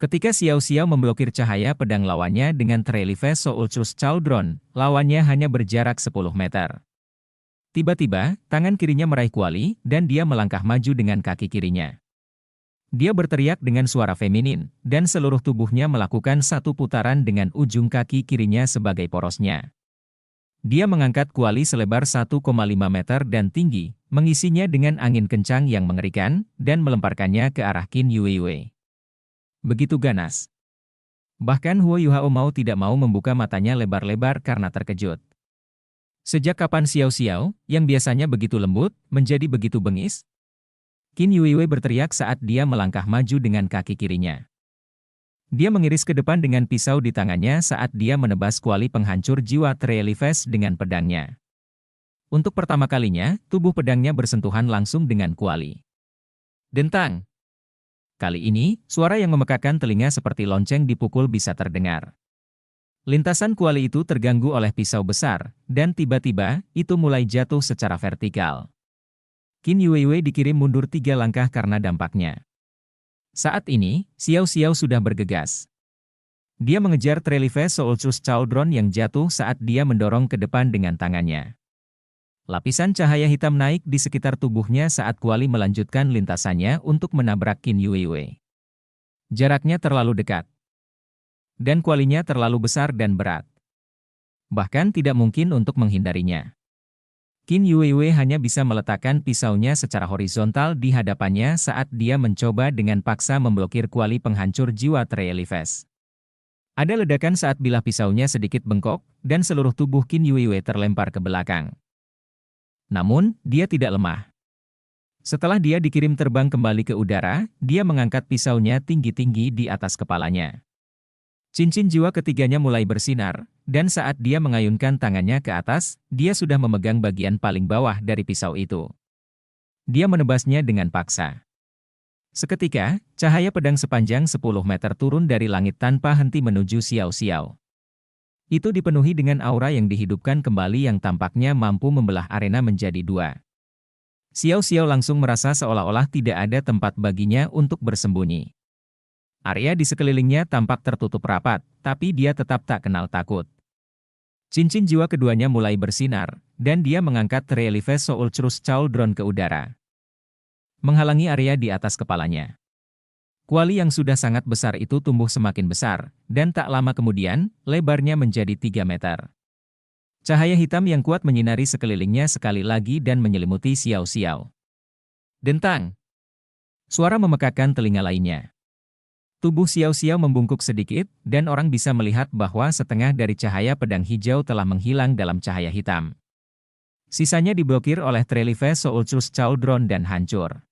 Ketika Xiao Xiao memblokir cahaya pedang lawannya dengan Trelife Soultrus Cauldron, lawannya hanya berjarak 10 meter. Tiba-tiba, tangan kirinya meraih kuali, dan dia melangkah maju dengan kaki kirinya. Dia berteriak dengan suara feminin, dan seluruh tubuhnya melakukan satu putaran dengan ujung kaki kirinya sebagai porosnya. Dia mengangkat kuali selebar 1,5 meter dan tinggi, mengisinya dengan angin kencang yang mengerikan, dan melemparkannya ke arah Qin Yuiwei. Begitu ganas. Bahkan Huo Yuhao mau tidak mau membuka matanya lebar-lebar karena terkejut. Sejak kapan Xiao Xiao, yang biasanya begitu lembut, menjadi begitu bengis? Qin Yuiwei berteriak saat dia melangkah maju dengan kaki kirinya. Dia mengiris ke depan dengan pisau di tangannya saat dia menebas kuali penghancur jiwa Trelife dengan pedangnya. Untuk pertama kalinya, tubuh pedangnya bersentuhan langsung dengan kuali. Dentang! Kali ini, suara yang memekakan telinga seperti lonceng dipukul bisa terdengar. Lintasan kuali itu terganggu oleh pisau besar, dan tiba-tiba, itu mulai jatuh secara vertikal. Qin Yuiwei dikirim mundur 3 langkah karena dampaknya. Saat ini, Xiao Xiao sudah bergegas. Dia mengejar Trelife Soultrus Cauldron yang jatuh saat dia mendorong ke depan dengan tangannya. Lapisan cahaya hitam naik di sekitar tubuhnya saat kuali melanjutkan lintasannya untuk menabrak Qin Yuiwei. Jaraknya terlalu dekat. Dan kualinya terlalu besar dan berat. Bahkan tidak mungkin untuk menghindarinya. Qin Yuiwei hanya bisa meletakkan pisaunya secara horizontal di hadapannya saat dia mencoba dengan paksa memblokir kuali penghancur jiwa Trelife. Ada ledakan saat bilah pisaunya sedikit bengkok, dan seluruh tubuh Qin Yuiwei terlempar ke belakang. Namun, dia tidak lemah. Setelah dia dikirim terbang kembali ke udara, dia mengangkat pisaunya tinggi-tinggi di atas kepalanya. Cincin jiwa ketiganya mulai bersinar, dan saat dia mengayunkan tangannya ke atas, dia sudah memegang bagian paling bawah dari pisau itu. Dia menebasnya dengan paksa. Seketika, cahaya pedang sepanjang 10 meter turun dari langit tanpa henti menuju Xiao Xiao. Itu dipenuhi dengan aura yang dihidupkan kembali yang tampaknya mampu membelah arena menjadi 2. Xiao Xiao langsung merasa seolah-olah tidak ada tempat baginya untuk bersembunyi. Area di sekelilingnya tampak tertutup rapat, tapi dia tetap tak kenal takut. Cincin jiwa keduanya mulai bersinar, dan dia mengangkat Trelife Soultrus Cauldron ke udara, menghalangi area di atas kepalanya. Kuali yang sudah sangat besar itu tumbuh semakin besar, dan tak lama kemudian, lebarnya menjadi 3 meter. Cahaya hitam yang kuat menyinari sekelilingnya sekali lagi dan menyelimuti Xiao Xiao. Dentang! Suara memekakan telinga lainnya. Tubuh Xiao Xiao membungkuk sedikit, dan orang bisa melihat bahwa setengah dari cahaya pedang hijau telah menghilang dalam cahaya hitam. Sisanya diblokir oleh Trelife Soultrus Cauldron dan hancur.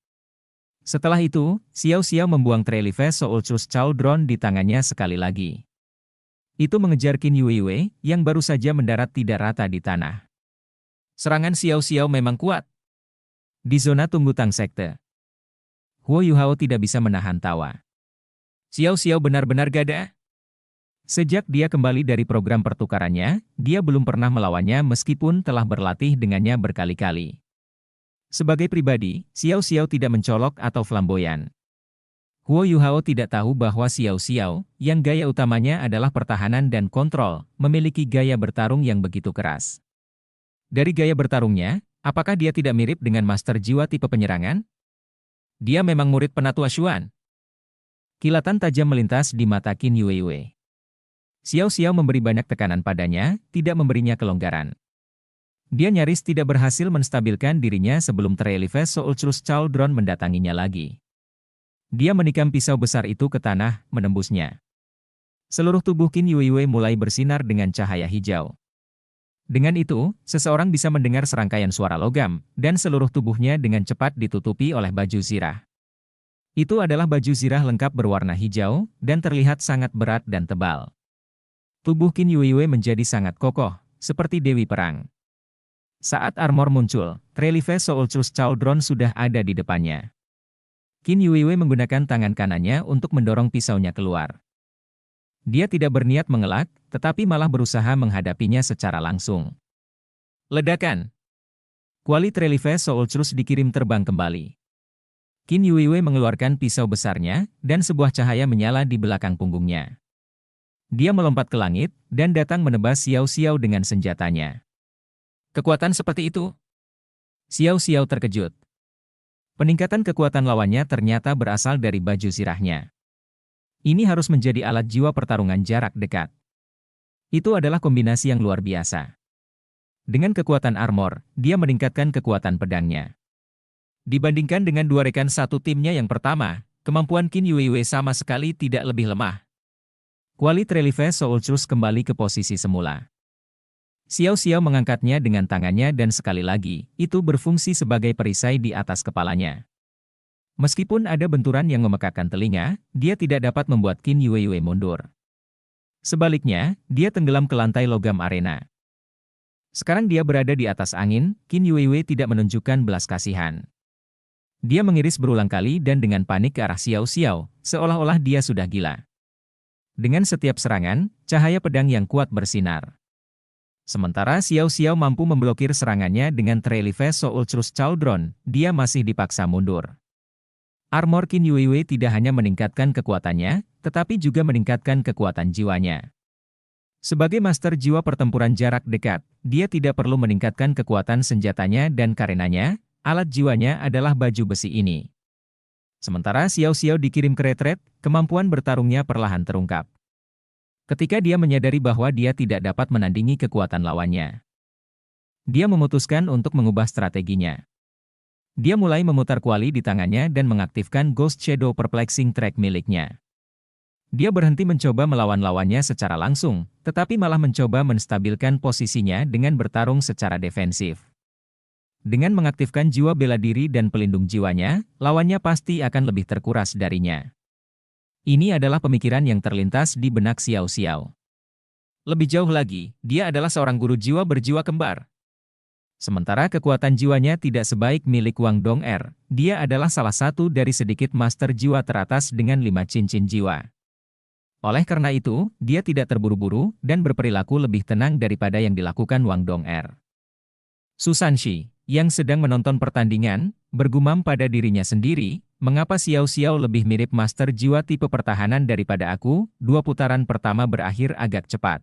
Setelah itu, Xiao Xiao membuang Trelife Soultrus Cauldron di tangannya sekali lagi. Itu mengejar Qin Yuiwei, yang baru saja mendarat tidak rata di tanah. Serangan Xiao Xiao memang kuat. Di zona tunggu Tang Sekte, Huo Yuhao tidak bisa menahan tawa. Xiao Xiao benar-benar gada. Sejak dia kembali dari program pertukarannya, dia belum pernah melawannya meskipun telah berlatih dengannya berkali-kali. Sebagai pribadi, Xiao Xiao tidak mencolok atau flamboyan. Huo Yuhao tidak tahu bahwa Xiao Xiao, yang gaya utamanya adalah pertahanan dan kontrol, memiliki gaya bertarung yang begitu keras. Dari gaya bertarungnya, apakah dia tidak mirip dengan master jiwa tipe penyerangan? Dia memang murid penatua Xuan. Kilatan tajam melintas di mata Qin Yuiwei. Xiao Xiao memberi banyak tekanan padanya, tidak memberinya kelonggaran. Dia nyaris tidak berhasil menstabilkan dirinya sebelum Trelife Soultrus Cauldron mendatanginya lagi. Dia menikam pisau besar itu ke tanah, menembusnya. Seluruh tubuh Qin Yuiwei mulai bersinar dengan cahaya hijau. Dengan itu, seseorang bisa mendengar serangkaian suara logam, dan seluruh tubuhnya dengan cepat ditutupi oleh baju zirah. Itu adalah baju zirah lengkap berwarna hijau, dan terlihat sangat berat dan tebal. Tubuh Qin Yuiwei menjadi sangat kokoh, seperti dewi perang. Saat armor muncul, Trelife Soultrus Cauldron sudah ada di depannya. Qin Yuiwei menggunakan tangan kanannya untuk mendorong pisaunya keluar. Dia tidak berniat mengelak, tetapi malah berusaha menghadapinya secara langsung. Ledakan! Kuali Trelife Soultrus dikirim terbang kembali. Qin Yuiwei mengeluarkan pisau besarnya, dan sebuah cahaya menyala di belakang punggungnya. Dia melompat ke langit, dan datang menebas Xiao Xiao dengan senjatanya. Kekuatan seperti itu? Xiao Xiao terkejut. Peningkatan kekuatan lawannya ternyata berasal dari baju sirahnya. Ini harus menjadi alat jiwa pertarungan jarak dekat. Itu adalah kombinasi yang luar biasa. Dengan kekuatan armor, dia meningkatkan kekuatan pedangnya. Dibandingkan dengan dua rekan satu timnya yang pertama, kemampuan Qin Yuiwei sama sekali tidak lebih lemah. Kuali Trelive Soulchus kembali ke posisi semula. Xiao Xiao mengangkatnya dengan tangannya dan sekali lagi, itu berfungsi sebagai perisai di atas kepalanya. Meskipun ada benturan yang memekakkan telinga, dia tidak dapat membuat Qin Yuiwei mundur. Sebaliknya, dia tenggelam ke lantai logam arena. Sekarang dia berada di atas angin, Qin Yuiwei tidak menunjukkan belas kasihan. Dia mengiris berulang kali dan dengan panik ke arah Xiao Xiao, seolah-olah dia sudah gila. Dengan setiap serangan, cahaya pedang yang kuat bersinar. Sementara Xiao Xiao mampu memblokir serangannya dengan Trelive Soulchus Cauldron, dia masih dipaksa mundur. Armor Qin Yuiwei tidak hanya meningkatkan kekuatannya, tetapi juga meningkatkan kekuatan jiwanya. Sebagai master jiwa pertempuran jarak dekat, dia tidak perlu meningkatkan kekuatan senjatanya dan karenanya, alat jiwanya adalah baju besi ini. Sementara Xiao Xiao dikirim ke retret, kemampuan bertarungnya perlahan terungkap. Ketika dia menyadari bahwa dia tidak dapat menandingi kekuatan lawannya, dia memutuskan untuk mengubah strateginya. Dia mulai memutar kuali di tangannya dan mengaktifkan Ghost Shadow Perplexing Track miliknya. Dia berhenti mencoba melawan lawannya secara langsung, tetapi malah mencoba menstabilkan posisinya dengan bertarung secara defensif. Dengan mengaktifkan jiwa bela diri dan pelindung jiwanya, lawannya pasti akan lebih terkuras darinya. Ini adalah pemikiran yang terlintas di benak Xiao Xiao. Lebih jauh lagi, dia adalah seorang guru jiwa berjiwa kembar. Sementara kekuatan jiwanya tidak sebaik milik Wang Dong'er, dia adalah salah satu dari sedikit master jiwa teratas dengan 5 cincin jiwa. Oleh karena itu, dia tidak terburu-buru dan berperilaku lebih tenang daripada yang dilakukan Wang Dong'er. Susanshi, yang sedang menonton pertandingan, bergumam pada dirinya sendiri, mengapa Xiao Xiao lebih mirip master jiwa tipe pertahanan daripada aku, 2 putaran pertama berakhir agak cepat.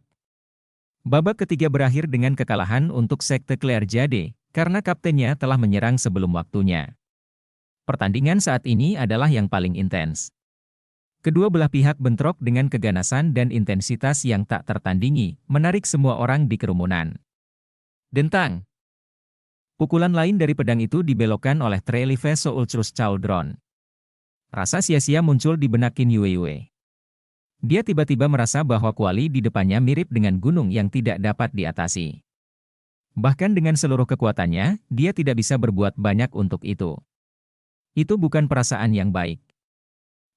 Babak ketiga berakhir dengan kekalahan untuk Sekte Claire Jade, karena kaptennya telah menyerang sebelum waktunya. Pertandingan saat ini adalah yang paling intens. Kedua belah pihak bentrok dengan keganasan dan intensitas yang tak tertandingi, menarik semua orang di kerumunan. Dentang! Pukulan lain dari pedang itu dibelokkan oleh Trelive Soulchus Cauldron. Rasa sia-sia muncul di benak Qin Yuiwei. Dia tiba-tiba merasa bahwa kuali di depannya mirip dengan gunung yang tidak dapat diatasi. Bahkan dengan seluruh kekuatannya, dia tidak bisa berbuat banyak untuk itu. Itu bukan perasaan yang baik.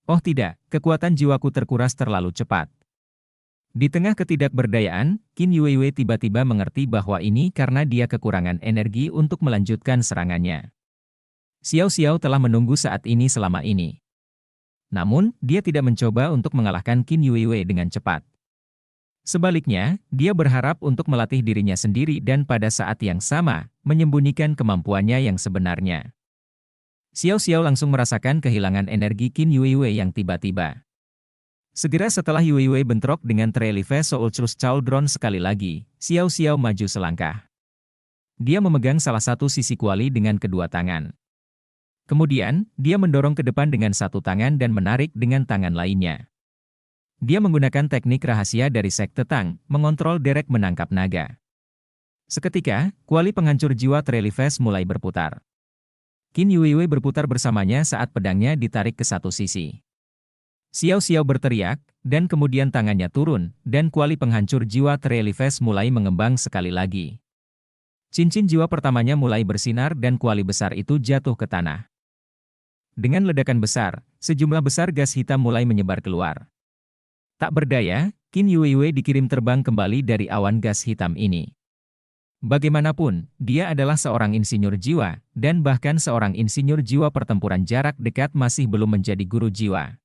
Oh tidak, kekuatan jiwaku terkuras terlalu cepat. Di tengah ketidakberdayaan, Qin Yuiwei tiba-tiba mengerti bahwa ini karena dia kekurangan energi untuk melanjutkan serangannya. Xiao Xiao telah menunggu saat ini selama ini. Namun, dia tidak mencoba untuk mengalahkan Qin Yuiwei dengan cepat. Sebaliknya, dia berharap untuk melatih dirinya sendiri dan pada saat yang sama, menyembunyikan kemampuannya yang sebenarnya. Xiao Xiao langsung merasakan kehilangan energi Qin Yuiwei yang tiba-tiba. Segera setelah Yuiwei bentrok dengan Trelive Soulchus Cauldron sekali lagi, Xiao Xiao maju selangkah. Dia memegang salah satu sisi kuali dengan kedua tangan. Kemudian, dia mendorong ke depan dengan satu tangan dan menarik dengan tangan lainnya. Dia menggunakan teknik rahasia dari Sekte Tang, mengontrol derek menangkap naga. Seketika, kuali penghancur jiwa Trelive mulai berputar. Qin Yuiwei berputar bersamanya saat pedangnya ditarik ke satu sisi. Xiao Xiao berteriak, dan kemudian tangannya turun, dan kuali penghancur jiwa Trelive mulai mengembang sekali lagi. Cincin jiwa pertamanya mulai bersinar dan kuali besar itu jatuh ke tanah. Dengan ledakan besar, sejumlah besar gas hitam mulai menyebar keluar. Tak berdaya, Qin Yuiwei dikirim terbang kembali dari awan gas hitam ini. Bagaimanapun, dia adalah seorang insinyur jiwa, dan bahkan seorang insinyur jiwa pertempuran jarak dekat masih belum menjadi guru jiwa.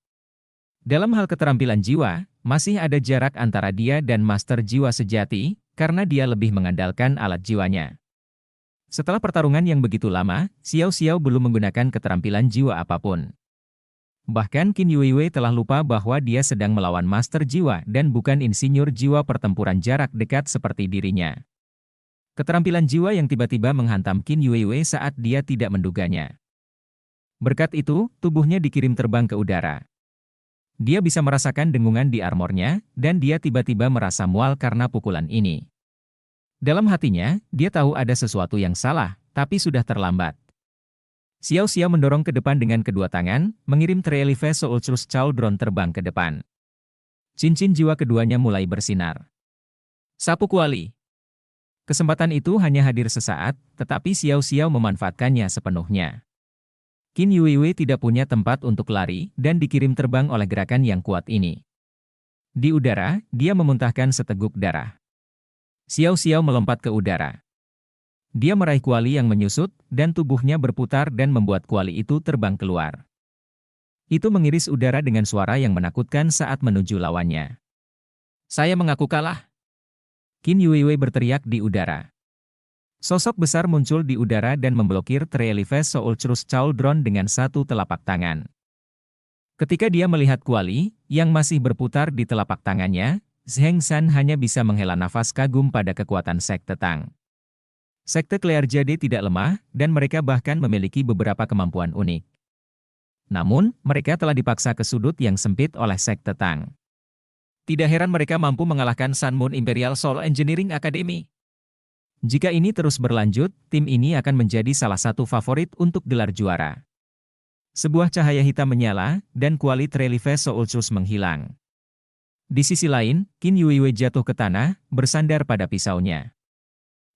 Dalam hal keterampilan jiwa, masih ada jarak antara dia dan master jiwa sejati, karena dia lebih mengandalkan alat jiwanya. Setelah pertarungan yang begitu lama, Xiao Xiao belum menggunakan keterampilan jiwa apapun. Bahkan Qin Yuiwei telah lupa bahwa dia sedang melawan master jiwa dan bukan insinyur jiwa pertempuran jarak dekat seperti dirinya. Keterampilan jiwa yang tiba-tiba menghantam Qin Yuiwei saat dia tidak menduganya. Berkat itu, tubuhnya dikirim terbang ke udara. Dia bisa merasakan dengungan di armornya, dan dia tiba-tiba merasa mual karena pukulan ini. Dalam hatinya, dia tahu ada sesuatu yang salah, tapi sudah terlambat. Xiao Xiao mendorong ke depan dengan kedua tangan, mengirim Trelive Ultrus Cauldron terbang ke depan. Cincin jiwa keduanya mulai bersinar. Sapu kuali. Kesempatan itu hanya hadir sesaat, tetapi Xiao Xiao memanfaatkannya sepenuhnya. Qin Yuiwei tidak punya tempat untuk lari dan dikirim terbang oleh gerakan yang kuat ini. Di udara, dia memuntahkan seteguk darah. Xiao Xiao melompat ke udara. Dia meraih kuali yang menyusut, dan tubuhnya berputar dan membuat kuali itu terbang keluar. Itu mengiris udara dengan suara yang menakutkan saat menuju lawannya. Saya mengaku kalah. Qin Yuiwei berteriak di udara. Sosok besar muncul di udara dan memblokir Trelive Ultrus Cauldron dengan satu telapak tangan. Ketika dia melihat kuali, yang masih berputar di telapak tangannya, Zheng San hanya bisa menghela nafas kagum pada kekuatan Sekte Tang. Sekte Clearjade tidak lemah, dan mereka bahkan memiliki beberapa kemampuan unik. Namun, mereka telah dipaksa ke sudut yang sempit oleh Sekte Tang. Tidak heran mereka mampu mengalahkan Sun Moon Imperial Soul Engineering Academy. Jika ini terus berlanjut, tim ini akan menjadi salah satu favorit untuk gelar juara. Sebuah cahaya hitam menyala, dan kuali Trelive Ultrus menghilang. Di sisi lain, Qin Yuiwei jatuh ke tanah, bersandar pada pisaunya.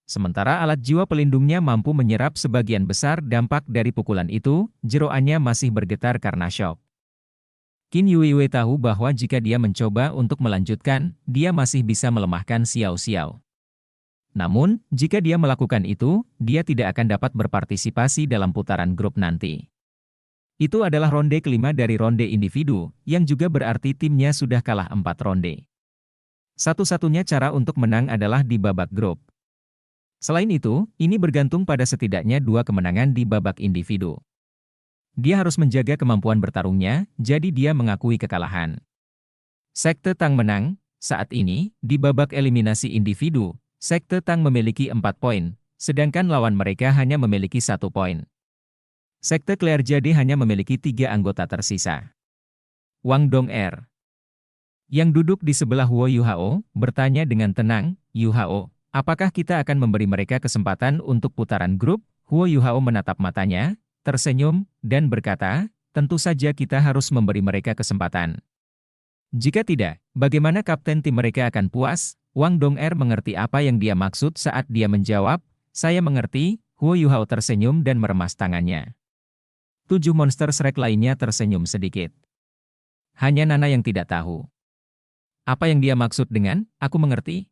Sementara alat jiwa pelindungnya mampu menyerap sebagian besar dampak dari pukulan itu, jeroannya masih bergetar karena syok. Qin Yuiwei tahu bahwa jika dia mencoba untuk melanjutkan, dia masih bisa melemahkan Xiao Xiao. Namun, jika dia melakukan itu, dia tidak akan dapat berpartisipasi dalam putaran grup nanti. Itu adalah ronde kelima dari ronde individu, yang juga berarti timnya sudah kalah 4 ronde. Satu-satunya cara untuk menang adalah di babak grup. Selain itu, ini bergantung pada setidaknya 2 kemenangan di babak individu. Dia harus menjaga kemampuan bertarungnya, jadi dia mengakui kekalahan. Sekte Tang menang. Saat ini, di babak eliminasi individu, Sekte Tang memiliki 4 poin, sedangkan lawan mereka hanya memiliki 1 poin. Sekte Clearjade hanya memiliki 3 anggota tersisa. Wang Dong'er, yang duduk di sebelah Wo Yuhao, bertanya dengan tenang, "Yuhao, apakah kita akan memberi mereka kesempatan untuk putaran grup?" Wo Yuhao menatap matanya, tersenyum, dan berkata, "Tentu saja kita harus memberi mereka kesempatan. Jika tidak, bagaimana kapten tim mereka akan puas?" Wang Dong'er mengerti apa yang dia maksud saat dia menjawab, "Saya mengerti." Wo Yuhao tersenyum dan meremas tangannya. 7 monster Shrek lainnya tersenyum sedikit. Hanya Nana yang tidak tahu. Apa yang dia maksud dengan, "Aku mengerti"?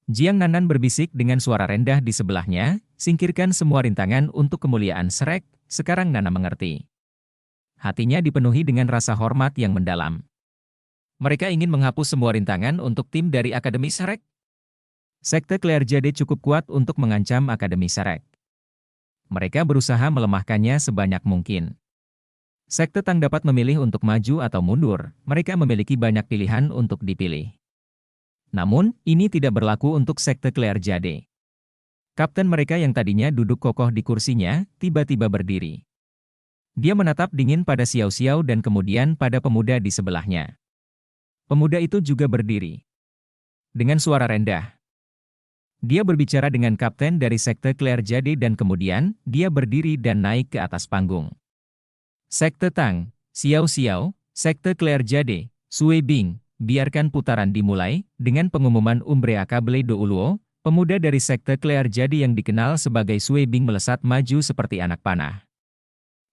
Jiang Nanan berbisik dengan suara rendah di sebelahnya, "Singkirkan semua rintangan untuk kemuliaan Shrek, sekarang Nana mengerti." Hatinya dipenuhi dengan rasa hormat yang mendalam. Mereka ingin menghapus semua rintangan untuk tim dari Akademi Shrek. Sekte Clearjade cukup kuat untuk mengancam Akademi Shrek. Mereka berusaha melemahkannya sebanyak mungkin. Sekte Tang dapat memilih untuk maju atau mundur, mereka memiliki banyak pilihan untuk dipilih. Namun, ini tidak berlaku untuk Sekte Clearjade. Kapten mereka yang tadinya duduk kokoh di kursinya, tiba-tiba berdiri. Dia menatap dingin pada Xiao Xiao dan kemudian pada pemuda di sebelahnya. Pemuda itu juga berdiri. Dengan suara rendah, dia berbicara dengan kapten dari Sekte Clearjade dan kemudian, dia berdiri dan naik ke atas panggung. Sekte Tang, Xiao Xiao, Sekte Clearjade, Sui Bing, biarkan putaran dimulai. Dengan pengumuman Umbrea Kable Do Uluo, pemuda dari Sekte Clearjade yang dikenal sebagai Sui Bing melesat maju seperti anak panah.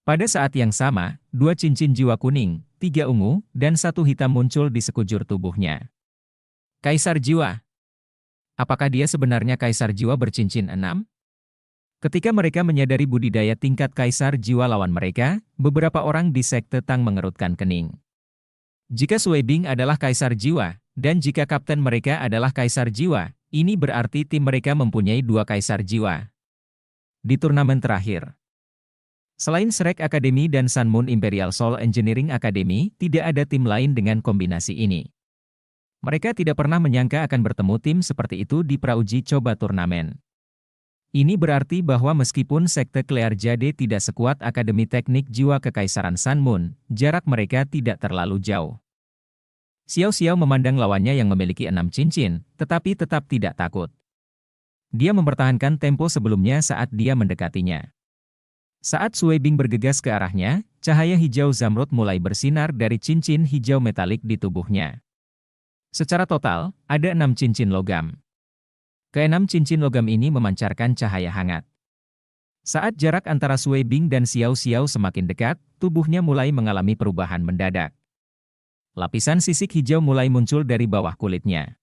Pada saat yang sama, 2 cincin jiwa kuning, 3 ungu, dan 1 hitam muncul di sekujur tubuhnya. Kaisar Jiwa. Apakah dia sebenarnya Kaisar Jiwa bercincin 6? Ketika mereka menyadari budidaya tingkat Kaisar Jiwa lawan mereka, beberapa orang di Sekte Tang mengerutkan kening. Jika Sui Bing adalah Kaisar Jiwa, dan jika kapten mereka adalah Kaisar Jiwa, ini berarti tim mereka mempunyai 2 Kaisar Jiwa. di turnamen terakhir. Selain Shrek Academy dan Sun Moon Imperial Soul Engineering Academy, tidak ada tim lain dengan kombinasi ini. Mereka tidak pernah menyangka akan bertemu tim seperti itu di prauji coba turnamen. Ini berarti bahwa meskipun sekte Clear Jade tidak sekuat Akademi Teknik Jiwa Kekaisaran Sun Moon, jarak mereka tidak terlalu jauh. Xiao Xiao memandang lawannya yang memiliki 6 cincin, tetapi tetap tidak takut. Dia mempertahankan tempo sebelumnya saat dia mendekatinya. Saat Sui Bing bergegas ke arahnya, cahaya hijau zamrud mulai bersinar dari cincin hijau metalik di tubuhnya. Secara total, ada 6 cincin logam. Keenam cincin logam ini memancarkan cahaya hangat. Saat jarak antara Sui Bing dan Xiao Xiao semakin dekat, tubuhnya mulai mengalami perubahan mendadak. Lapisan sisik hijau mulai muncul dari bawah kulitnya.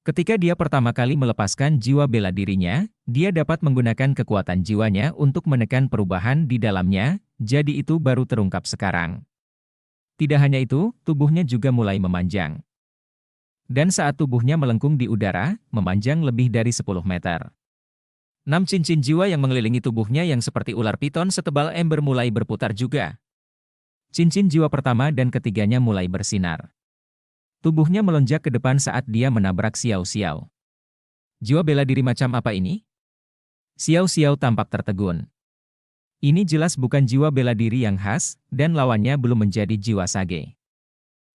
Ketika dia pertama kali melepaskan jiwa bela dirinya, dia dapat menggunakan kekuatan jiwanya untuk menekan perubahan di dalamnya, jadi itu baru terungkap sekarang. Tidak hanya itu, tubuhnya juga mulai memanjang. Dan saat tubuhnya melengkung di udara, memanjang lebih dari 10 meter. 6 cincin jiwa yang mengelilingi tubuhnya yang seperti ular piton setebal ember mulai berputar juga. Cincin jiwa pertama dan ketiganya mulai bersinar. Tubuhnya melonjak ke depan saat dia menabrak Xiao Xiao. Jiwa bela diri macam apa ini? Xiao Xiao tampak tertegun. Ini jelas bukan jiwa bela diri yang khas, dan lawannya belum menjadi jiwa sage.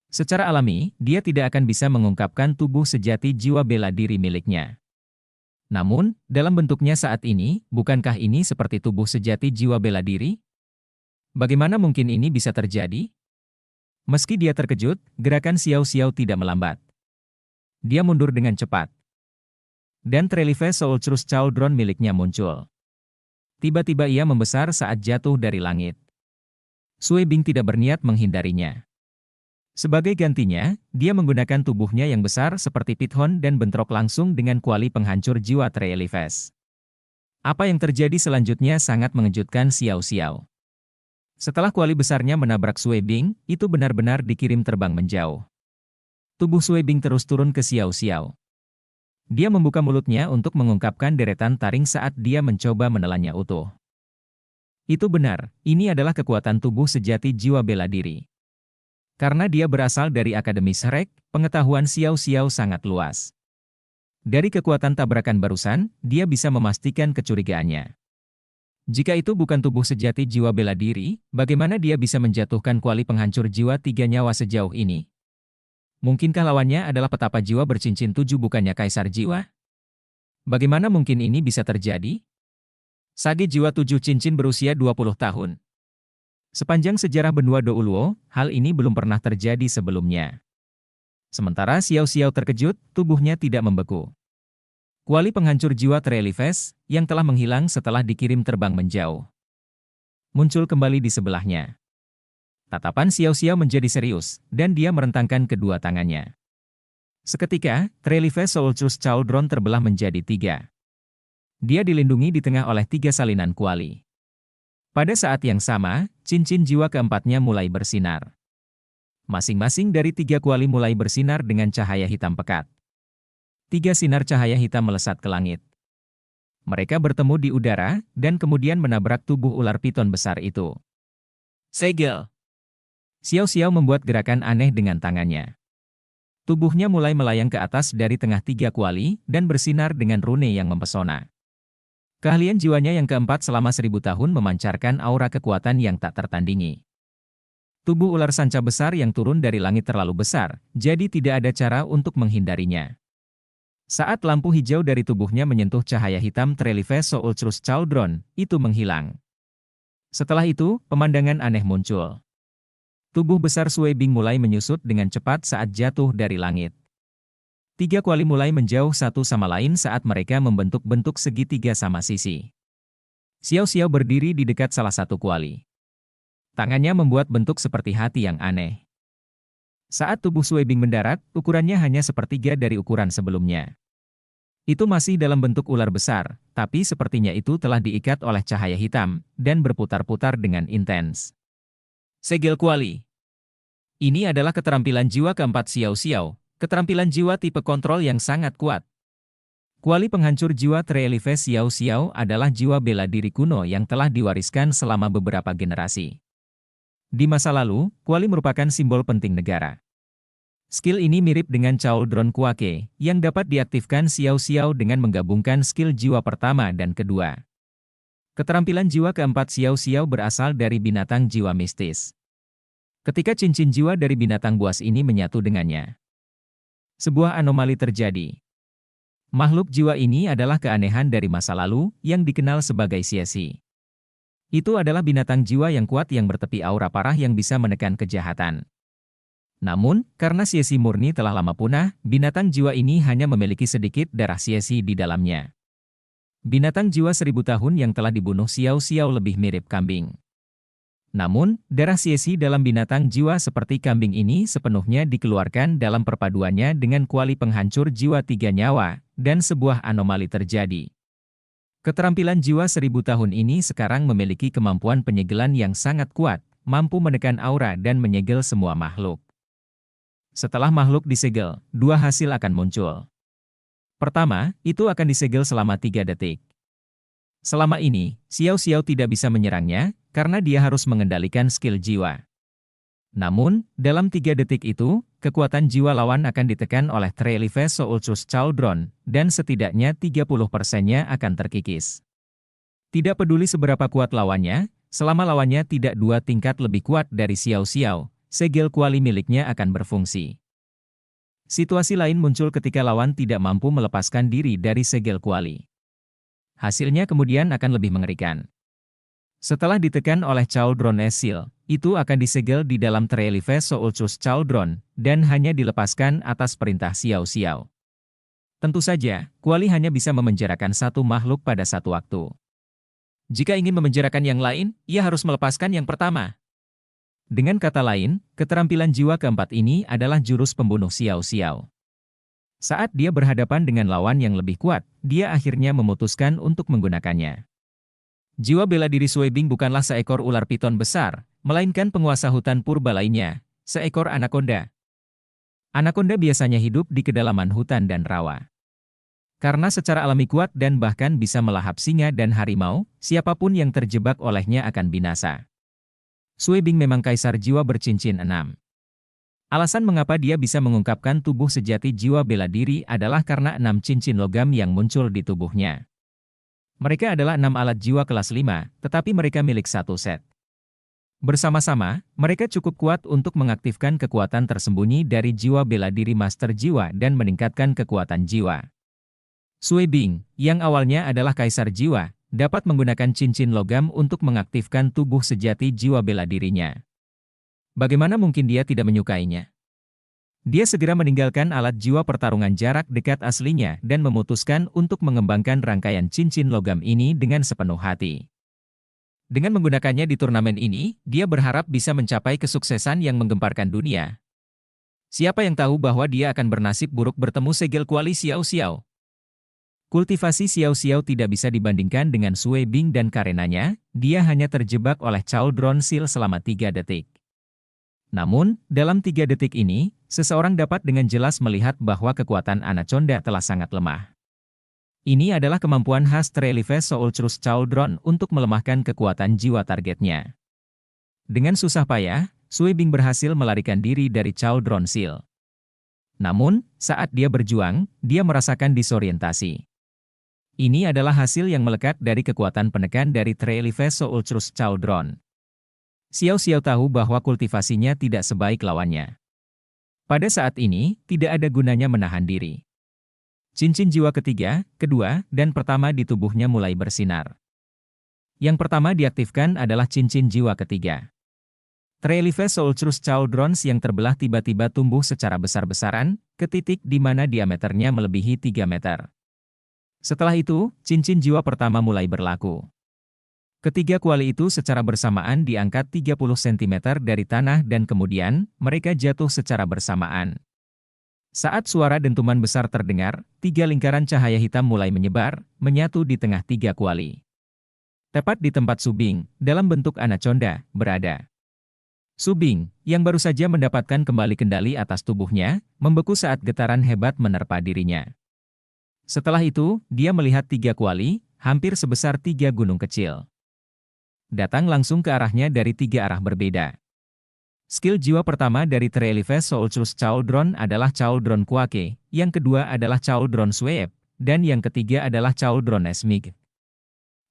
Secara alami, dia tidak akan bisa mengungkapkan tubuh sejati jiwa bela diri miliknya. Namun, dalam bentuknya saat ini, bukankah ini seperti tubuh sejati jiwa bela diri? Bagaimana mungkin ini bisa terjadi? Meski dia terkejut, gerakan Xiao Xiao tidak melambat. Dia mundur dengan cepat. Dan Trelive Soul Truth Cauldron miliknya muncul. Tiba-tiba ia membesar saat jatuh dari langit. Sui Bing tidak berniat menghindarinya. Sebagai gantinya, dia menggunakan tubuhnya yang besar seperti pithon dan bentrok langsung dengan kuali penghancur jiwa Trelive. Apa yang terjadi selanjutnya sangat mengejutkan Xiao Xiao. Setelah kuali besarnya menabrak Sui Bing, itu benar-benar dikirim terbang menjauh. Tubuh Sui Bing terus turun ke Xiao Xiao. Dia membuka mulutnya untuk mengungkapkan deretan taring saat dia mencoba menelannya utuh. Itu benar, ini adalah kekuatan tubuh sejati jiwa bela diri. Karena dia berasal dari Akademi Shrek, pengetahuan Xiao Xiao sangat luas. Dari kekuatan tabrakan barusan, dia bisa memastikan kecurigaannya. Jika itu bukan tubuh sejati jiwa bela diri, bagaimana dia bisa menjatuhkan kuali penghancur jiwa 3 nyawa sejauh ini? Mungkinkah lawannya adalah petapa jiwa bercincin 7 bukannya kaisar jiwa? Bagaimana mungkin ini bisa terjadi? Sage jiwa 7 cincin berusia 20 tahun. Sepanjang sejarah benua Douluo, hal ini belum pernah terjadi sebelumnya. Sementara Xiao Xiao terkejut, tubuhnya tidak membeku. Kuali penghancur jiwa Trelive, yang telah menghilang setelah dikirim terbang menjauh, muncul kembali di sebelahnya. Tatapan Xiao Xiao menjadi serius, dan dia merentangkan kedua tangannya. Seketika, Trelive Soul Truth Cauldron terbelah menjadi 3. Dia dilindungi di tengah oleh 3 salinan kuali. Pada saat yang sama, cincin jiwa keempatnya mulai bersinar. Masing-masing dari 3 kuali mulai bersinar dengan cahaya hitam pekat. 3 sinar cahaya hitam melesat ke langit. Mereka bertemu di udara, dan kemudian menabrak tubuh ular piton besar itu. Segel! Xiao Xiao membuat gerakan aneh dengan tangannya. Tubuhnya mulai melayang ke atas dari tengah 3 kuali, dan bersinar dengan rune yang mempesona. Keahlian jiwanya yang keempat selama 1000 tahun memancarkan aura kekuatan yang tak tertandingi. Tubuh ular sanca besar yang turun dari langit terlalu besar, jadi tidak ada cara untuk menghindarinya. Saat lampu hijau dari tubuhnya menyentuh cahaya hitam Trelive Soul Truth Cauldron, itu menghilang. Setelah itu, pemandangan aneh muncul. Tubuh besar Sui Bing mulai menyusut dengan cepat saat jatuh dari langit. 3 kuali mulai menjauh satu sama lain saat mereka membentuk bentuk segitiga sama sisi. Xiao Xiao berdiri di dekat salah satu kuali. Tangannya membuat bentuk seperti hati yang aneh. Saat tubuh Sui Bing mendarat, ukurannya hanya sepertiga dari ukuran sebelumnya. Itu masih dalam bentuk ular besar, tapi sepertinya itu telah diikat oleh cahaya hitam, dan berputar-putar dengan intens. Segel kuali. Ini adalah keterampilan jiwa keempat Xiao Xiao, keterampilan jiwa tipe kontrol yang sangat kuat. Kuali penghancur jiwa Treelive Xiao Xiao adalah jiwa bela diri kuno yang telah diwariskan selama beberapa generasi. Di masa lalu, kuali merupakan simbol penting negara. Skill ini mirip dengan Cauldron Kuake, yang dapat diaktifkan Xiao Xiao dengan menggabungkan skill jiwa pertama dan kedua. Keterampilan jiwa keempat Xiao Xiao berasal dari binatang jiwa mistis. Ketika cincin jiwa dari binatang buas ini menyatu dengannya, sebuah anomali terjadi. Makhluk jiwa ini adalah keanehan dari masa lalu, yang dikenal sebagai Xiesi. Itu adalah binatang jiwa yang kuat yang bertepi aura parah yang bisa menekan kejahatan. Namun, karena Xiesi murni telah lama punah, binatang jiwa ini hanya memiliki sedikit darah Xiesi di dalamnya. Binatang jiwa 1000 tahun yang telah dibunuh Xiao Xiao lebih mirip kambing. Namun, darah Xiesi dalam binatang jiwa seperti kambing ini sepenuhnya dikeluarkan dalam perpaduannya dengan kuali penghancur jiwa 3 nyawa, dan sebuah anomali terjadi. Keterampilan jiwa 1000 tahun ini sekarang memiliki kemampuan penyegelan yang sangat kuat, mampu menekan aura dan menyegel semua makhluk. Setelah makhluk disegel, 2 hasil akan muncul. Pertama, itu akan disegel selama 3 detik. Selama ini, Xiao Xiao tidak bisa menyerangnya, karena dia harus mengendalikan skill jiwa. Namun, dalam 3 detik itu, kekuatan jiwa lawan akan ditekan oleh Treelive Ultrus Cauldron, dan setidaknya 30%-nya akan terkikis. Tidak peduli seberapa kuat lawannya, selama lawannya tidak 2 tingkat lebih kuat dari Xiao Xiao, segel kuali miliknya akan berfungsi. Situasi lain muncul ketika lawan tidak mampu melepaskan diri dari segel kuali. Hasilnya kemudian akan lebih mengerikan. Setelah ditekan oleh Cauldron Seal, itu akan disegel di dalam Treelive Ultrus Cauldron, dan hanya dilepaskan atas perintah Xiao Xiao. Tentu saja, kuali hanya bisa memenjarakan satu makhluk pada satu waktu. Jika ingin memenjarakan yang lain, ia harus melepaskan yang pertama. Dengan kata lain, keterampilan jiwa keempat ini adalah jurus pembunuh Xiao Xiao. Saat dia berhadapan dengan lawan yang lebih kuat, dia akhirnya memutuskan untuk menggunakannya. Jiwa bela diri Sui Bing bukanlah seekor ular piton besar, melainkan penguasa hutan purba lainnya, seekor anaconda. Anaconda biasanya hidup di kedalaman hutan dan rawa. Karena secara alami kuat dan bahkan bisa melahap singa dan harimau, siapapun yang terjebak olehnya akan binasa. Sui Bing memang kaisar jiwa bercincin 6. Alasan mengapa dia bisa mengungkapkan tubuh sejati jiwa bela diri adalah karena 6 cincin logam yang muncul di tubuhnya. Mereka adalah 6 alat jiwa kelas 5, tetapi mereka milik satu set. Bersama-sama, mereka cukup kuat untuk mengaktifkan kekuatan tersembunyi dari jiwa bela diri master jiwa dan meningkatkan kekuatan jiwa. Sui Bing, yang awalnya adalah kaisar jiwa, dapat menggunakan cincin logam untuk mengaktifkan tubuh sejati jiwa bela dirinya. Bagaimana mungkin dia tidak menyukainya? Dia segera meninggalkan alat jiwa pertarungan jarak dekat aslinya dan memutuskan untuk mengembangkan rangkaian cincin logam ini dengan sepenuh hati. Dengan menggunakannya di turnamen ini, dia berharap bisa mencapai kesuksesan yang menggemparkan dunia. Siapa yang tahu bahwa dia akan bernasib buruk bertemu segel kuali Xiao Xiao? Kultivasi Xiao Xiao tidak bisa dibandingkan dengan Sui Bing dan karenanya, dia hanya terjebak oleh Cauldron Seal selama 3 detik. Namun, dalam 3 detik ini, seseorang dapat dengan jelas melihat bahwa kekuatan anaconda telah sangat lemah. Ini adalah kemampuan khas Treelive Ultrus Cauldron untuk melemahkan kekuatan jiwa targetnya. Dengan susah payah, Sui Bing berhasil melarikan diri dari Cauldron Seal. Namun, saat dia berjuang, dia merasakan disorientasi. Ini adalah hasil yang melekat dari kekuatan penekan dari Treelive Ultrus Cauldron. Xiao Xiao tahu bahwa kultivasinya tidak sebaik lawannya. Pada saat ini, tidak ada gunanya menahan diri. Cincin jiwa ketiga, kedua, dan pertama di tubuhnya mulai bersinar. Yang pertama diaktifkan adalah cincin jiwa ketiga. Treelive Ultrus Cauldrons yang terbelah tiba-tiba tumbuh secara besar-besaran, ke titik di mana diameternya melebihi 3 meter. Setelah itu, cincin jiwa pertama mulai berlaku. Ketiga kuali itu secara bersamaan diangkat 30 cm dari tanah dan kemudian, mereka jatuh secara bersamaan. Saat suara dentuman besar terdengar, 3 lingkaran cahaya hitam mulai menyebar, menyatu di tengah 3 kuali. Tepat di tempat Sui Bing, dalam bentuk anaconda, berada. Sui Bing, yang baru saja mendapatkan kembali kendali atas tubuhnya, membeku saat getaran hebat menerpa dirinya. Setelah itu, dia melihat 3 kuali, hampir sebesar 3 gunung kecil. Datang langsung ke arahnya dari 3 arah berbeda. Skill jiwa pertama dari Trelives Soulchus Chauldron adalah Chauldron Quake, yang kedua adalah Chauldron Sweep, dan yang ketiga adalah Chauldron Esmig.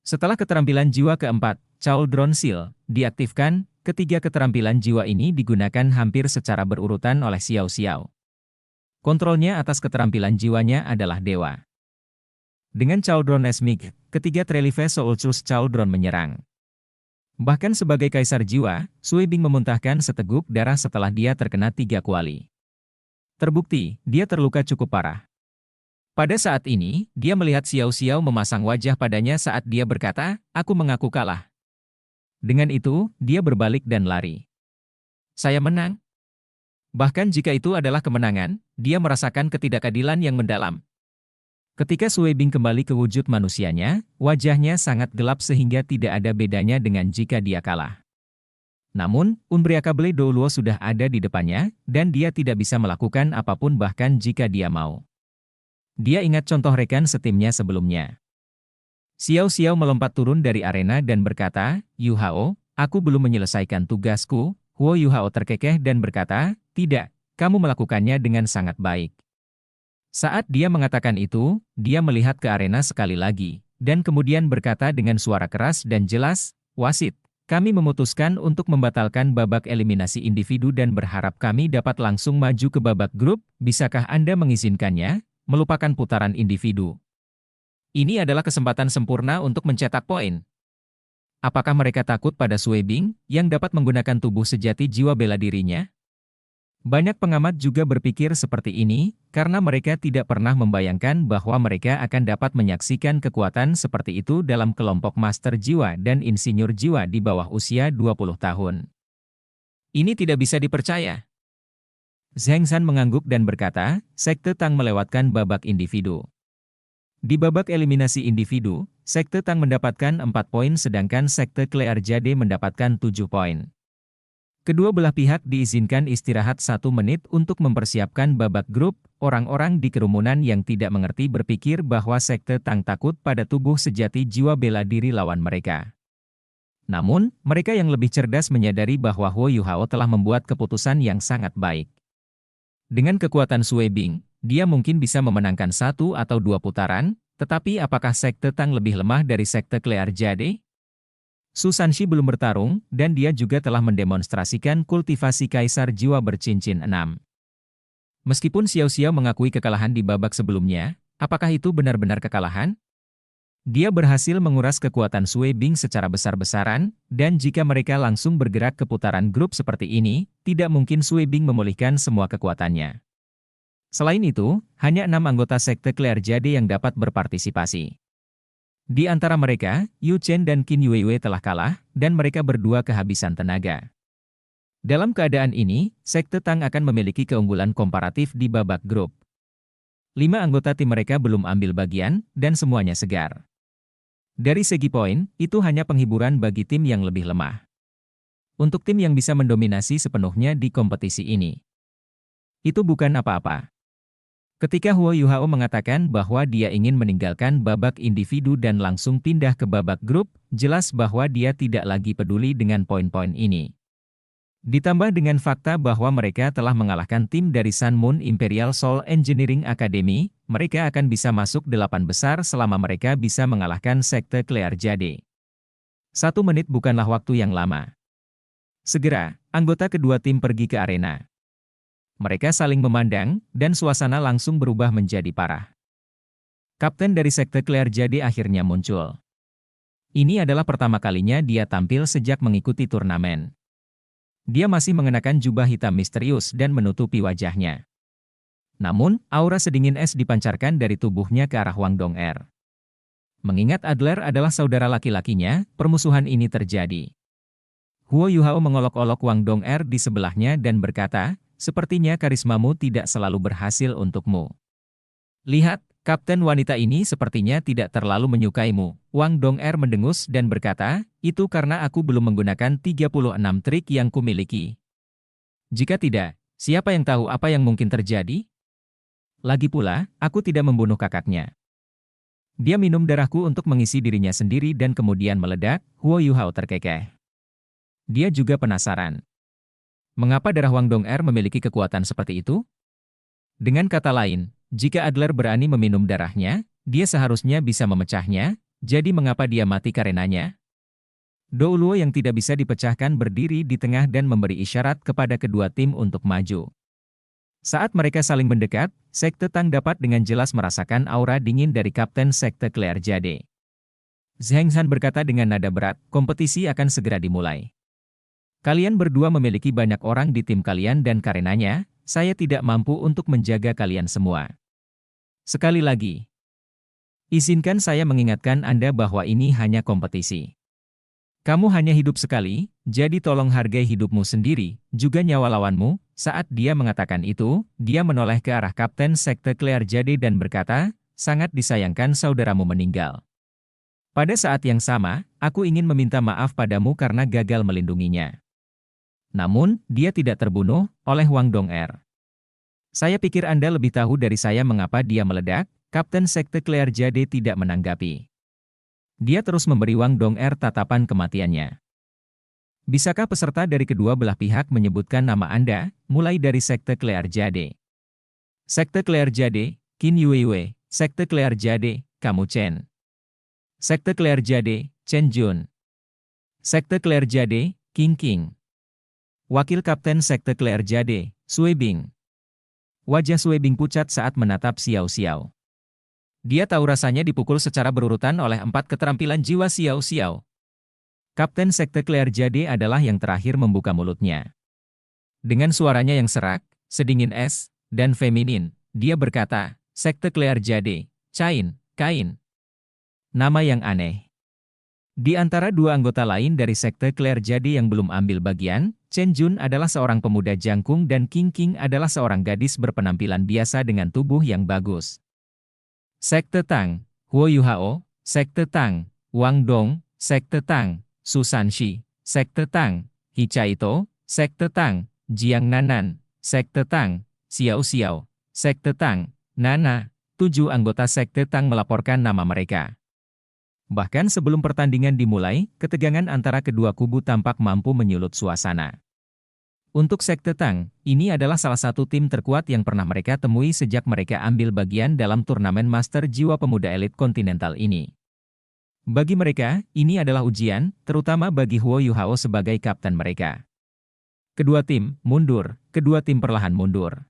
Setelah keterampilan jiwa keempat, Chauldron Seal, diaktifkan, ketiga keterampilan jiwa ini digunakan hampir secara berurutan oleh Xiao Xiao. Kontrolnya atas keterampilan jiwanya adalah dewa. Dengan Chauldron Esmig, ketiga Trelives Soulchus Chauldron menyerang. Bahkan sebagai kaisar jiwa, Sui Bing memuntahkan seteguk darah setelah dia terkena 3 kuali. Terbukti, dia terluka cukup parah. Pada saat ini, dia melihat Xiao Xiao memasang wajah padanya saat dia berkata, "Aku mengaku kalah." Dengan itu, dia berbalik dan lari. Saya menang. Bahkan jika itu adalah kemenangan, dia merasakan ketidakadilan yang mendalam. Ketika Sui Bing kembali ke wujud manusianya, wajahnya sangat gelap sehingga tidak ada bedanya dengan jika dia kalah. Namun, Unbreakable Douluo sudah ada di depannya, dan dia tidak bisa melakukan apapun bahkan jika dia mau. Dia ingat contoh rekan setimnya sebelumnya. Xiao Xiao melompat turun dari arena dan berkata, "Yu Hao, aku belum menyelesaikan tugasku." Huo Yu Hao terkekeh dan berkata, "Tidak, kamu melakukannya dengan sangat baik." Saat dia mengatakan itu, dia melihat ke arena sekali lagi, dan kemudian berkata dengan suara keras dan jelas, "Wasit, kami memutuskan untuk membatalkan babak eliminasi individu dan berharap kami dapat langsung maju ke babak grup, bisakah Anda mengizinkannya, melupakan putaran individu? Ini adalah kesempatan sempurna untuk mencetak poin." Apakah mereka takut pada Sui Bing, yang dapat menggunakan tubuh sejati jiwa bela dirinya? Banyak pengamat juga berpikir seperti ini, karena mereka tidak pernah membayangkan bahwa mereka akan dapat menyaksikan kekuatan seperti itu dalam kelompok master jiwa dan insinyur jiwa di bawah usia 20 tahun. Ini tidak bisa dipercaya. Zheng San mengangguk dan berkata, Sekte Tang melewatkan babak individu. Di babak eliminasi individu, Sekte Tang mendapatkan 4 poin sedangkan Sekte Klear Jade mendapatkan 7 poin. Kedua belah pihak diizinkan istirahat 1 menit untuk mempersiapkan babak grup. Orang-orang di kerumunan yang tidak mengerti berpikir bahwa Sekte Tang takut pada tubuh sejati jiwa bela diri lawan mereka. Namun, mereka yang lebih cerdas menyadari bahwa Huo Yu Hao telah membuat keputusan yang sangat baik. Dengan kekuatan Sui Bing, dia mungkin bisa memenangkan 1 atau 2 putaran, tetapi apakah Sekte Tang lebih lemah dari Sekte Klear Jade? Su Sanxi belum bertarung, dan dia juga telah mendemonstrasikan kultivasi Kaisar Jiwa bercincin 6. Meskipun Xiao Xiao mengakui kekalahan di babak sebelumnya, apakah itu benar-benar kekalahan? Dia berhasil menguras kekuatan Sui Bing secara besar-besaran, dan jika mereka langsung bergerak ke putaran grup seperti ini, tidak mungkin Sui Bing memulihkan semua kekuatannya. Selain itu, hanya 6 anggota Sekte Klear Jade yang dapat berpartisipasi. Di antara mereka, Yu Chen dan Qin Yuewe telah kalah, dan mereka berdua kehabisan tenaga. Dalam keadaan ini, Sekte Tang akan memiliki keunggulan komparatif di babak grup. 5 anggota tim mereka belum ambil bagian, dan semuanya segar. Dari segi poin, itu hanya penghiburan bagi tim yang lebih lemah. Untuk tim yang bisa mendominasi sepenuhnya di kompetisi ini, itu bukan apa-apa. Ketika Huo Yu Hao mengatakan bahwa dia ingin meninggalkan babak individu dan langsung pindah ke babak grup, jelas bahwa dia tidak lagi peduli dengan poin-poin ini. Ditambah dengan fakta bahwa mereka telah mengalahkan tim dari Sun Moon Imperial Soul Engineering Academy, mereka akan bisa masuk 8 besar selama mereka bisa mengalahkan Sekte Klear Jade. 1 menit bukanlah waktu yang lama. Segera, anggota kedua tim pergi ke arena. Mereka saling memandang, dan suasana langsung berubah menjadi parah. Kapten dari Sekte Klear Jade akhirnya muncul. Ini adalah pertama kalinya dia tampil sejak mengikuti turnamen. Dia masih mengenakan jubah hitam misterius dan menutupi wajahnya. Namun, aura sedingin es dipancarkan dari tubuhnya ke arah Wang Dong'er. Mengingat Adler adalah saudara laki-lakinya, permusuhan ini terjadi. Huo Yu Hao mengolok-olok Wang Dong'er di sebelahnya dan berkata, sepertinya karismamu tidak selalu berhasil untukmu. Lihat, kapten wanita ini sepertinya tidak terlalu menyukaimu. Wang Dong'er mendengus dan berkata, itu karena aku belum menggunakan 36 trik yang kumiliki. Jika tidak, siapa yang tahu apa yang mungkin terjadi? Lagi pula, aku tidak membunuh kakaknya. Dia minum darahku untuk mengisi dirinya sendiri dan kemudian meledak, Huo Yuhao terkekeh. Dia juga penasaran. Mengapa darah Wang Dong'er memiliki kekuatan seperti itu? Dengan kata lain, jika Adler berani meminum darahnya, dia seharusnya bisa memecahnya, jadi mengapa dia mati karenanya? Dou Luo yang tidak bisa dipecahkan berdiri di tengah dan memberi isyarat kepada kedua tim untuk maju. Saat mereka saling mendekat, Sekte Tang dapat dengan jelas merasakan aura dingin dari Kapten Sekte Clear Jade. Zheng San berkata dengan nada berat, kompetisi akan segera dimulai. Kalian berdua memiliki banyak orang di tim kalian dan karenanya, saya tidak mampu untuk menjaga kalian semua. Sekali lagi, izinkan saya mengingatkan Anda bahwa ini hanya kompetisi. Kamu hanya hidup sekali, jadi tolong hargai hidupmu sendiri, juga nyawa lawanmu. Saat dia mengatakan itu, dia menoleh ke arah Kapten Sekte Clear Jade dan berkata, sangat disayangkan saudaramu meninggal. Pada saat yang sama, aku ingin meminta maaf padamu karena gagal melindunginya. Namun, dia tidak terbunuh oleh Wang Dong'er. Saya pikir Anda lebih tahu dari saya mengapa dia meledak. Kapten Sekte Clear Jade tidak menanggapi. Dia terus memberi Wang Dong'er tatapan kematiannya. Bisakah peserta dari kedua belah pihak menyebutkan nama Anda, mulai dari Sekte Clear Jade? Sekte Clear Jade, Qin Yuiwei. Sekte Clear Jade, Kamu Chen. Sekte Clear Jade, Chen Jun. Sekte Clear Jade, King King. Wakil Kapten Sekte Clear Jade, Sui Bing. Wajah Sui Bing pucat saat menatap Xiao Xiao. Dia tahu rasanya dipukul secara berurutan oleh 4 keterampilan jiwa Xiao Xiao. Kapten Sekte Clear Jade adalah yang terakhir membuka mulutnya. Dengan suaranya yang serak, sedingin es, dan feminin, dia berkata, Sekte Clear Jade, Cain, Kain. Nama yang aneh. Di antara dua anggota lain dari Sekte Clear Jade yang belum ambil bagian, Chen Jun adalah seorang pemuda jangkung dan King King adalah seorang gadis berpenampilan biasa dengan tubuh yang bagus. Sekte Tang, Huo Yuhao. Sekte Tang, Wang Dong. Sekte Tang, Su Sanshi. Sekte Tang, Hichaito. Sekte Tang, Jiang Nanan. Sekte Tang, Xiao Xiao. Sekte Tang, Nana. 7 anggota Sekte Tang melaporkan nama mereka. Bahkan sebelum pertandingan dimulai, ketegangan antara kedua kubu tampak mampu menyulut suasana. Untuk Sekte Tang, ini adalah salah satu tim terkuat yang pernah mereka temui sejak mereka ambil bagian dalam turnamen Master Jiwa Pemuda Elit Kontinental ini. Bagi mereka, ini adalah ujian, terutama bagi Huo Yuhao sebagai kapten mereka. Kedua tim perlahan mundur.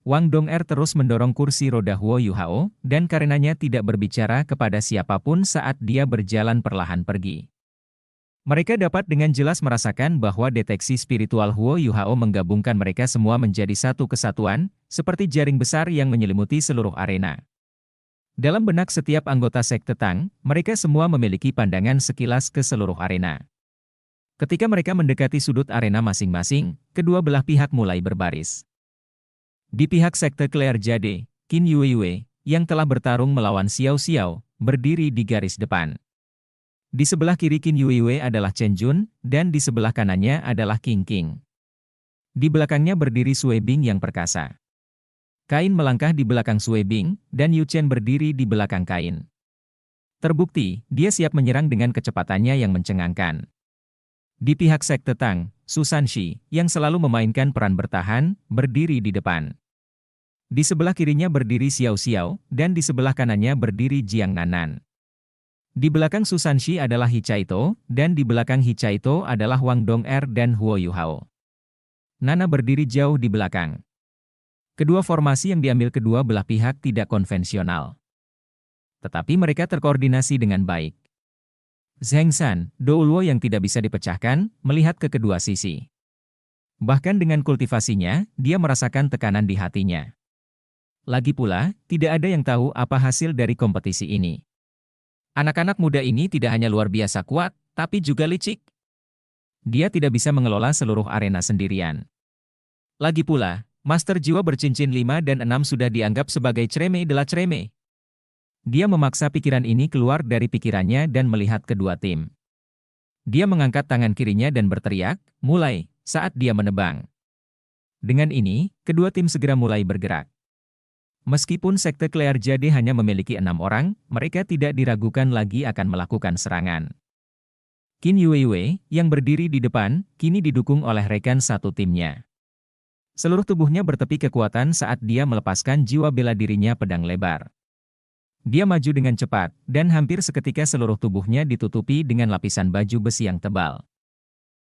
Wang Dong'er terus mendorong kursi roda Huo Yuhao, dan karenanya tidak berbicara kepada siapapun saat dia berjalan perlahan pergi. Mereka dapat dengan jelas merasakan bahwa deteksi spiritual Huo Yuhao menggabungkan mereka semua menjadi satu kesatuan, seperti jaring besar yang menyelimuti seluruh arena. Dalam benak setiap anggota Sekte Tang, mereka semua memiliki pandangan sekilas ke seluruh arena. Ketika mereka mendekati sudut arena masing-masing, kedua belah pihak mulai berbaris. Di pihak Sekte Clear Jade, Qin Yuiwei, yang telah bertarung melawan Xiao Xiao, berdiri di garis depan. Di sebelah kiri Qin Yuiwei adalah Chen Jun, dan di sebelah kanannya adalah King King. Di belakangnya berdiri Sui Bing yang perkasa. Kain melangkah di belakang Sui Bing, dan Yu Chen berdiri di belakang Kain. Terbukti, dia siap menyerang dengan kecepatannya yang mencengangkan. Di pihak Sekte Tang, Su Sanshi, yang selalu memainkan peran bertahan, berdiri di depan. Di sebelah kirinya berdiri Xiao Xiao, dan di sebelah kanannya berdiri Jiang Nanan. Di belakang Su Sanshi adalah Hichaito, dan di belakang Hichaito adalah Wang Dong'er dan Huo Yuhao. Nana berdiri jauh di belakang. Kedua formasi yang diambil kedua belah pihak tidak konvensional. Tetapi mereka terkoordinasi dengan baik. Zheng San, Dou Luo yang tidak bisa dipecahkan, melihat ke kedua sisi. Bahkan dengan kultivasinya, dia merasakan tekanan di hatinya. Lagi pula, tidak ada yang tahu apa hasil dari kompetisi ini. Anak-anak muda ini tidak hanya luar biasa kuat, tapi juga licik. Dia tidak bisa mengelola seluruh arena sendirian. Lagi pula, Master Jiwa bercincin 5 dan 6 sudah dianggap sebagai creme de la creme. Dia memaksa pikiran ini keluar dari pikirannya dan melihat kedua tim. Dia mengangkat tangan kirinya dan berteriak, mulai, saat dia menebang. Dengan ini, kedua tim segera mulai bergerak. Meskipun sekte Clear Jade hanya memiliki 6 orang, mereka tidak diragukan lagi akan melakukan serangan. Qin Yuewe, yang berdiri di depan, kini didukung oleh rekan satu timnya. Seluruh tubuhnya bertepi kekuatan saat dia melepaskan jiwa bela dirinya pedang lebar. Dia maju dengan cepat, dan hampir seketika seluruh tubuhnya ditutupi dengan lapisan baju besi yang tebal.